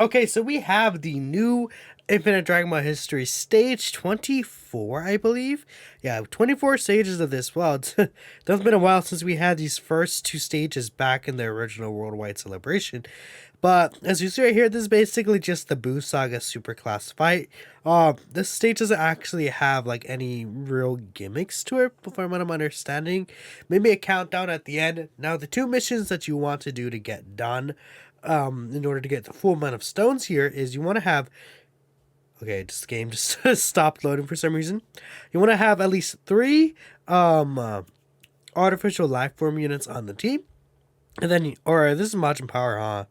Okay, so we have the new Infinite Dragon Ball History stage 24, I believe. Yeah, 24 stages of this. Wow, it's been a while since we had these first two stages back in the original Worldwide Celebration. But as you see right here, this is basically just the Buu Saga Superclass fight. This stage doesn't actually have like any real gimmicks to it, from what I'm understanding. Maybe a countdown at the end. Now, the two missions that you want to do to get done, in order to get the full amount of stones here, is you want to have. Okay, this game just stopped loading for some reason. You want to have at least three artificial life form units on the team, and then or this is Majin Power, huh?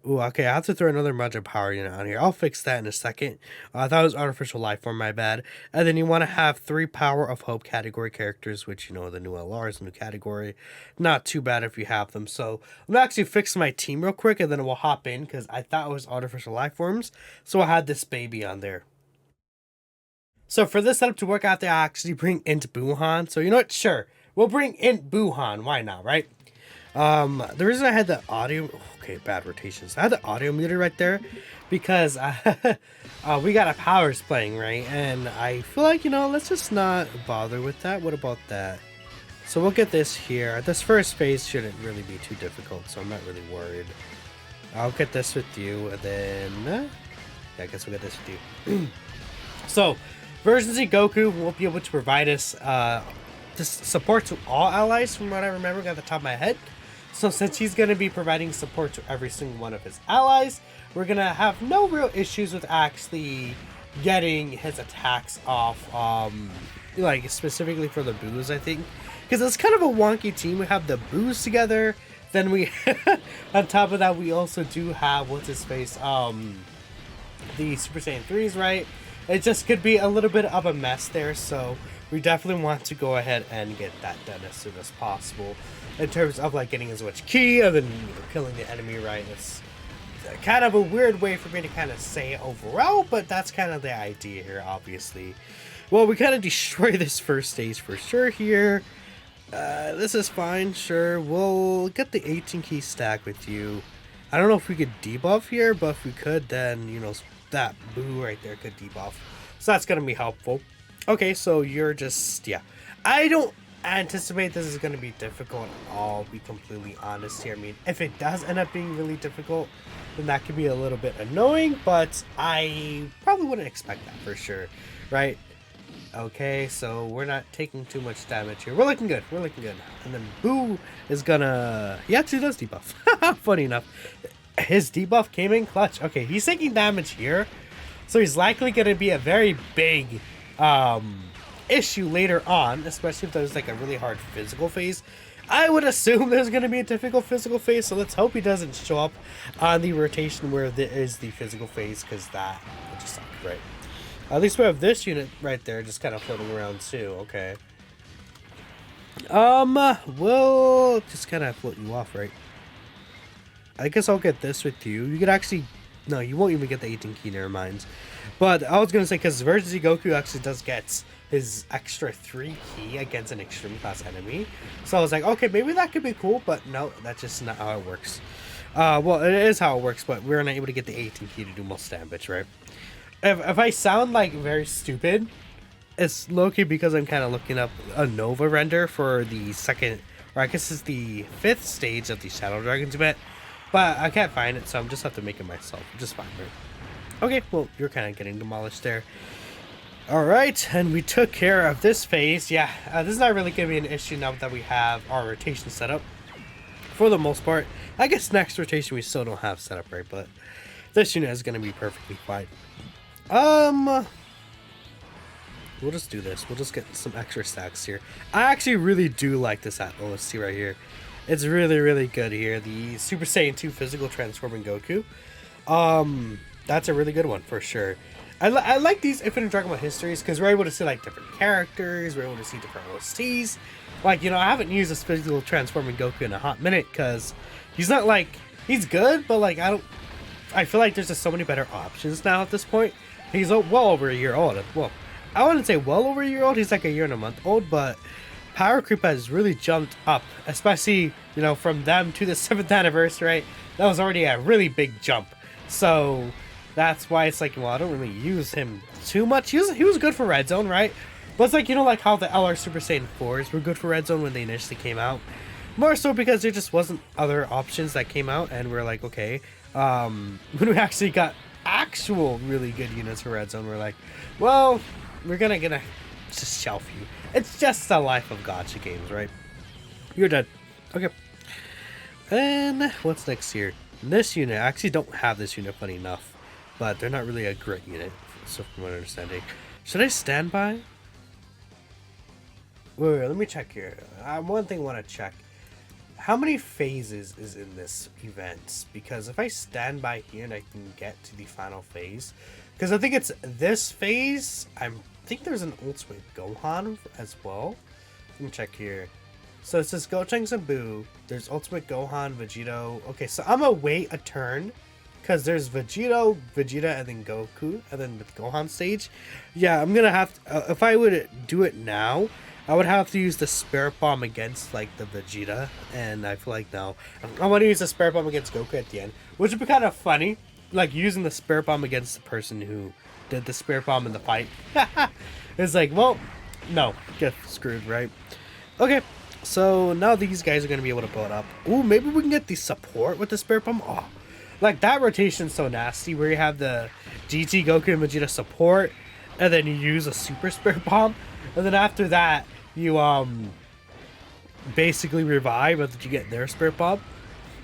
Ooh, okay, I have to throw another Majin Power unit on here. I'll fix that in a second. I thought it was Artificial Life Form, my bad. And then you want to have 3 Power of Hope category characters, which, the new LR is a new category. Not too bad if you have them. So, I'm going to actually fix my team real quick, and then we'll hop in, because I thought it was Artificial Life Forms. So, I had this baby on there. So, for this setup to work out there, I actually bring Int Buhan. So, you know what? Sure. We'll bring Int Buhan. Why not, right? The reason I had the audio, okay, bad rotations. I had the audio muted right there because we got a powers playing, right? And I feel like, let's just not bother with that. What about that? So we'll get this here. This first phase shouldn't really be too difficult, so I'm not really worried. I'll get this with you, and then, yeah, I guess we'll get this with you. So, version Z Goku will be able to provide us, this support to all allies, from what I remember at the top of my head. So since he's going to be providing support to every single one of his allies, we're going to have no real issues with actually getting his attacks off, like specifically for the Boos, I think. Because it's kind of a wonky team. We have the Boos together, then we, on top of that, we also do have, what's his face, the Super Saiyan 3s, right? It just could be a little bit of a mess there, so we definitely want to go ahead and get that done as soon as possible. In terms of like getting as much ki and then killing the enemy, right? It's kind of a weird way for me to kind of say overall, but that's kind of the idea here, obviously. Well, we kind of destroy this first stage for sure here. This is fine, sure. We'll get the 18 key stack with you. I don't know if we could debuff here, but if we could, then, that Buu right there could debuff. So that's going to be helpful. Okay, so you're just, yeah. I don't anticipate this is going to be difficult. I'll be completely honest here. I mean, if it does end up being really difficult, then that could be a little bit annoying, but I probably wouldn't expect that for sure, right? Okay, so we're not taking too much damage here. We're looking good. We're looking good. And then Boo is gonna... He actually does debuff. Funny enough. His debuff came in clutch. Okay, he's taking damage here. So he's likely going to be a very big issue later on, especially if there's like a really hard physical phase. I would assume there's going to be a difficult physical phase, so let's hope he doesn't show up on the rotation where there is the physical phase, because that would just suck, right? At least we have this unit right there just kind of floating around too, okay. We'll just kind of float you off, right? I guess I'll get this with you. You could actually... No, you won't even get the 18 key, never mind. But I was going to say, because Version Z Goku actually does get his extra 3 key against an extreme class enemy. So I was like, okay, maybe that could be cool, but no, that's just not how it works. Well, it is how it works, but we're not able to get the 18 key to do most damage, right? If I sound like very stupid, it's low-key because I'm kind of looking up a Nova render for the second, or I guess it's the 5th stage of the Shadow Dragons event. But I can't find it, so I'm just have to make it myself. Just fine, right? Okay, well, you're kind of getting demolished there. Alright, and we took care of this phase. Yeah, this is not really going to be an issue now that we have our rotation set up. For the most part. I guess next rotation we still don't have set up, right? But this unit is going to be perfectly fine. We'll just do this. We'll just get some extra stacks here. I actually really do like this at OST right here. It's really, really good here. The Super Saiyan 2 physical transforming Goku. That's a really good one for sure. I like these Infinite Dragon Ball histories because we're able to see like different characters. We're able to see different OSTs. Like, I haven't used this physical transforming Goku in a hot minute because he's not like... He's good, but like, I feel like there's just so many better options now at this point. He's well over a year old. Well, I wouldn't say well over a year old. He's like a year and a month old, but... Power creep has really jumped up, especially, from them to the 7th anniversary, right? That was already a really big jump. So that's why it's like, well, I don't really use him too much. He was good for red zone, right? But it's like, you know, like how the LR Super Saiyan 4s were good for red zone when they initially came out. More so because there just wasn't other options that came out, and we're like, okay, when we actually got actual really good units for red zone, we're like, well, we're gonna just shelf you. It's just the life of gacha games, right? You're dead. Okay. And what's next here? This unit, I actually don't have this unit, funny enough, but they're not really a great unit, so from what I'm understanding. Should I stand by? Wait, let me check here. One thing I want to check. How many phases is in this event? Because if I stand by here and I can get to the final phase, because I think it's this phase, I think there's an Ultimate Gohan as well. Let me check here. So it says Gotenks and Buu. There's Ultimate Gohan, Vegito. Okay, so I'm gonna wait a turn because there's Vegito, Vegeta, and then Goku, and then with Gohan stage. Yeah, I'm gonna have to, if I would do it now, I would have to use the Spirit Bomb against like the Vegeta, and I feel like no, I want to use the Spirit Bomb against Goku at the end, which would be kind of funny, like using the Spirit Bomb against the person who did the Spirit Bomb in the fight. It's like, well, no, get screwed, right? Okay. So now these guys are going to be able to build up. Ooh, maybe we can get the support with the Spirit Bomb. Oh, like that rotation's so nasty where you have the GT, Goku, and Vegeta support, and then you use a Super Spirit Bomb, and then after that, you basically revive after you get their Spirit Bomb.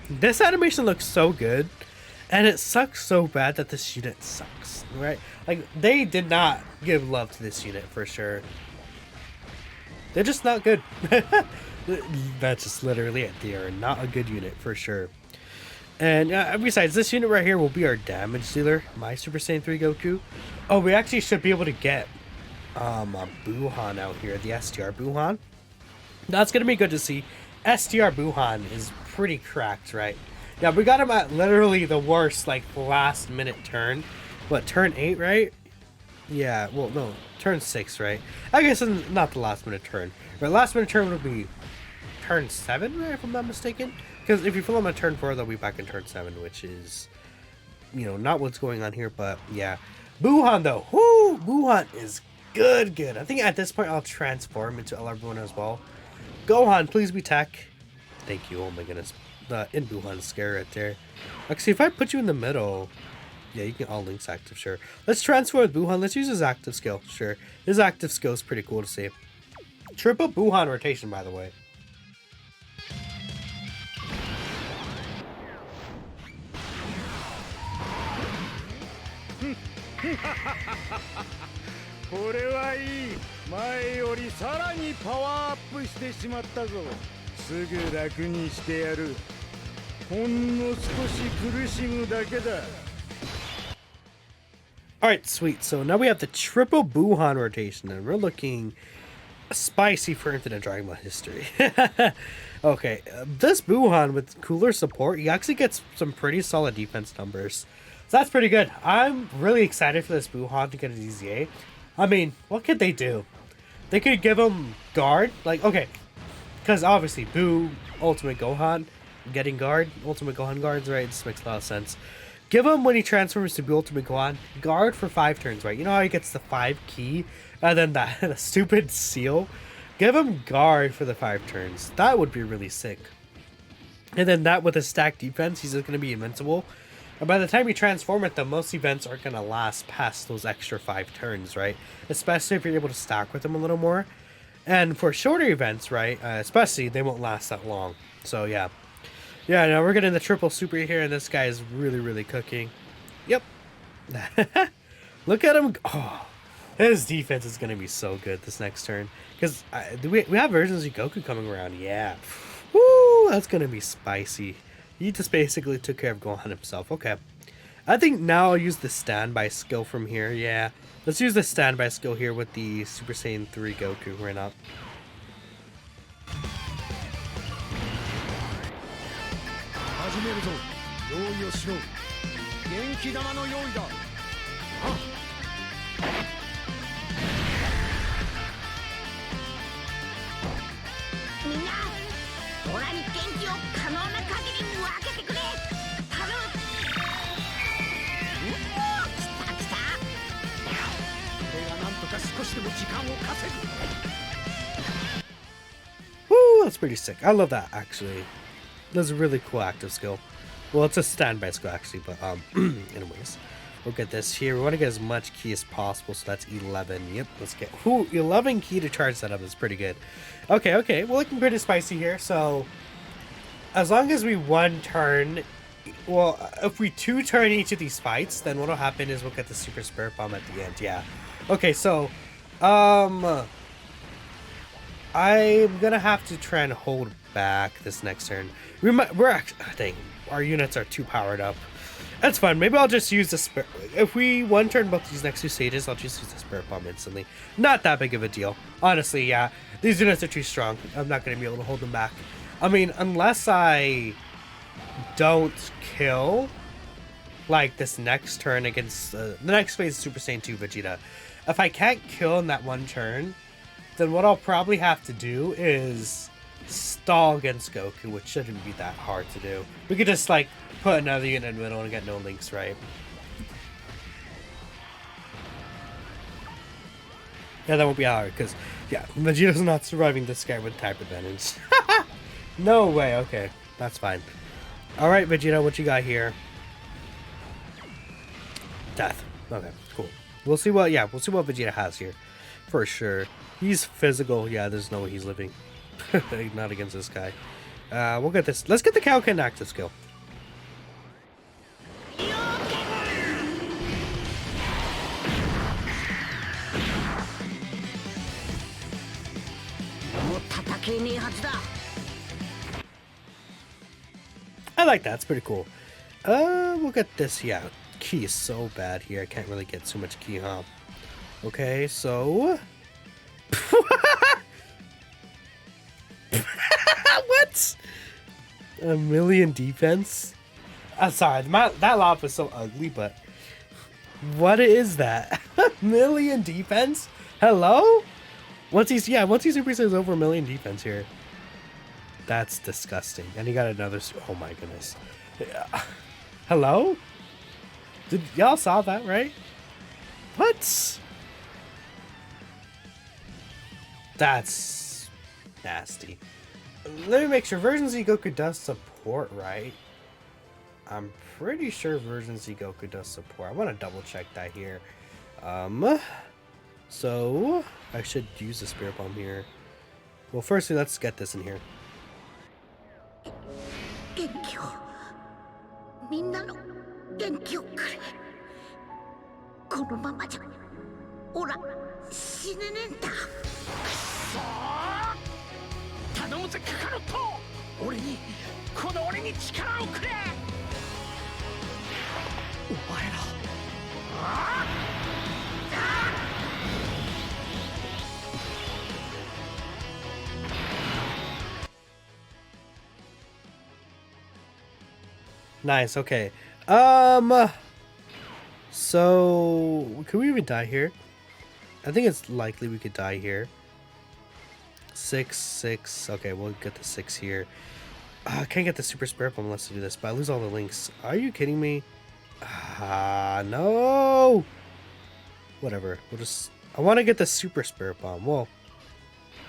This animation looks so good, and it sucks so bad that this unit sucks, right? Like, they did not give love to this unit for sure. They're just not good. That's just literally it. They are not a good unit for sure. And besides, this unit right here will be our damage dealer. My Super Saiyan 3 Goku. Oh, we actually should be able to get a Buuhan out here. The STR Buuhan. That's going to be good to see. STR Buuhan is pretty cracked, right? Yeah, we got him at literally the worst, like, last minute turn. What, turn 8, right? Yeah, well, no, turn 6, right? I guess it's not the last minute turn. But last minute turn would be turn 7, right, if I'm not mistaken? Because if you fill them at turn 4, they'll be back in turn 7, which is, you know, not what's going on here, but yeah. Buuhan, though. Whoo! Buuhan is good. I think at this point, I'll transform into LR Buuhan as well. Gohan, please be tech. Thank you. Oh my goodness. The in Buuhan scare right there. Actually, if I put you in the middle... Yeah, you can all links active, sure. Let's transfer with Buuhan. Let's use his active skill, sure. His active skill is pretty cool to see. Triple Buuhan rotation, by the way. Alright, sweet. So now we have the triple Buuhan rotation, and we're looking spicy for Infinite Dragon Ball history. Okay, this Buuhan with cooler support, he actually gets some pretty solid defense numbers. So that's pretty good. I'm really excited for this Buuhan to get a DZA. I mean, what could they do? They could give him guard. Like, okay, because obviously Buu, Ultimate Gohan, getting guard, Ultimate Gohan guards, right? This makes a lot of sense. Give him, when he transforms to be Ultimate Gohan, guard for 5 turns, right? You know how he gets the 5 key and then the stupid seal? Give him guard for the 5 turns. That would be really sick. And then that with a stacked defense, he's just going to be invincible. And by the time you transform it, though, most events aren't going to last past those extra 5 turns, right? Especially if you're able to stack with them a little more. And for shorter events, right, especially, they won't last that long. So, yeah. Yeah, now we're getting the triple super here, and this guy is really, really cooking. Yep. Look at him. Oh, his defense is going to be so good this next turn. Because we have versions of Goku coming around. Yeah. Woo, that's going to be spicy. He just basically took care of Gohan himself. Okay. I think now I'll use the standby skill from here. Yeah. Let's use the standby skill here with the Super Saiyan 3 Goku right now. Woo, that's pretty sick. I love that, actually. That's a really cool active skill. Well, it's a standby skill, actually, but, anyways. We'll get this here. We want to get as much ki as possible, so that's 11. Yep, let's get... Ooh, 11 ki to charge that up is pretty good. Okay, okay. We're looking pretty spicy here, so... As long as we one turn... Well, if we two turn each of these fights, then what'll happen is we'll get the Super Spirit Bomb at the end, yeah. Okay, so... I'm gonna have to try and hold back this next turn. We're actually... Dang, our units are too powered up. That's fine. Maybe I'll just use the Spirit... If we one turn both these next two stages, I'll just use the Spirit Bomb instantly. Not that big of a deal. Honestly, yeah. These units are too strong. I'm not going to be able to hold them back. I mean, unless I don't kill, like, this next turn against... the next phase is Super Saiyan 2 Vegeta. If I can't kill in that one turn, then what I'll probably have to do is stall against Goku, which shouldn't be that hard to do. We could just, like, put another unit in the middle and get no links, right? Yeah, that won't be hard, because, yeah, Vegeta's not surviving this guy with type advantage. No way, okay. That's fine. Alright, Vegeta, what you got here? Death. Okay, cool. We'll see what Vegeta has here. For sure. He's physical. Yeah, there's no way he's living. Not against this guy. We'll get this. Let's get the Kaioken active skill. I like that. It's pretty cool. We'll get this. Yeah, ki is so bad here. I can't really get too much ki, huh? Okay, so... What? 1,000,000 defense? I'm sorry, that lop was so ugly, but... What is that? 1,000,000 defense? Hello? Once he Super Saiyan over 1,000,000 defense here. That's disgusting. And he got another... Oh my goodness. Hello? Did y'all saw that, right? What? That's nasty. Let me make sure. Version Z Goku does support, right? I'm pretty sure Version Z Goku does support. I want to double check that here. So I should use the Spirit Bomb here. Well, firstly, let's get this in here. Nice, okay. So could we even die here? I think it's likely we could die here. 6. Okay, we'll get the 6 here. I can't get the Super Spirit Bomb unless I do this, but I lose all the links. Are you kidding me? No! Whatever. We'll just... I want to get the Super Spirit Bomb. Well,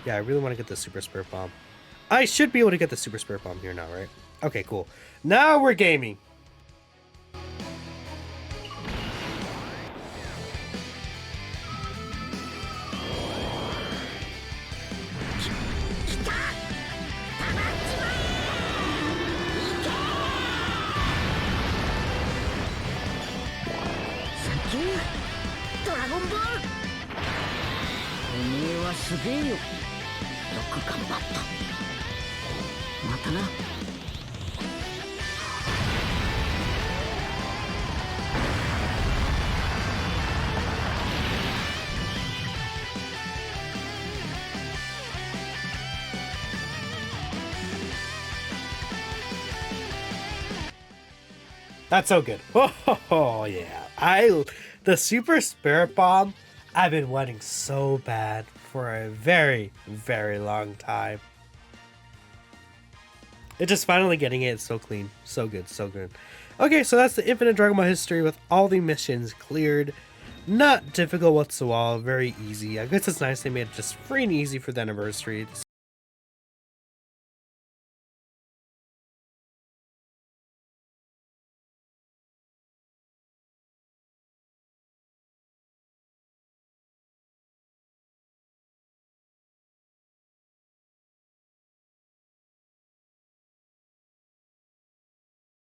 yeah, I really want to get the Super Spirit Bomb. I should be able to get the Super Spirit Bomb here now, right? Okay, cool. Now we're gaming. That's so good. Oh yeah. The Super Spirit Bomb, I've been wanting so bad for a very, very long time. It's just finally getting it so clean. So good, so good. Okay, so that's the Infinite Dragon Ball history with all the missions cleared. Not difficult whatsoever, very easy. I guess it's nice they made it just free and easy for the anniversary.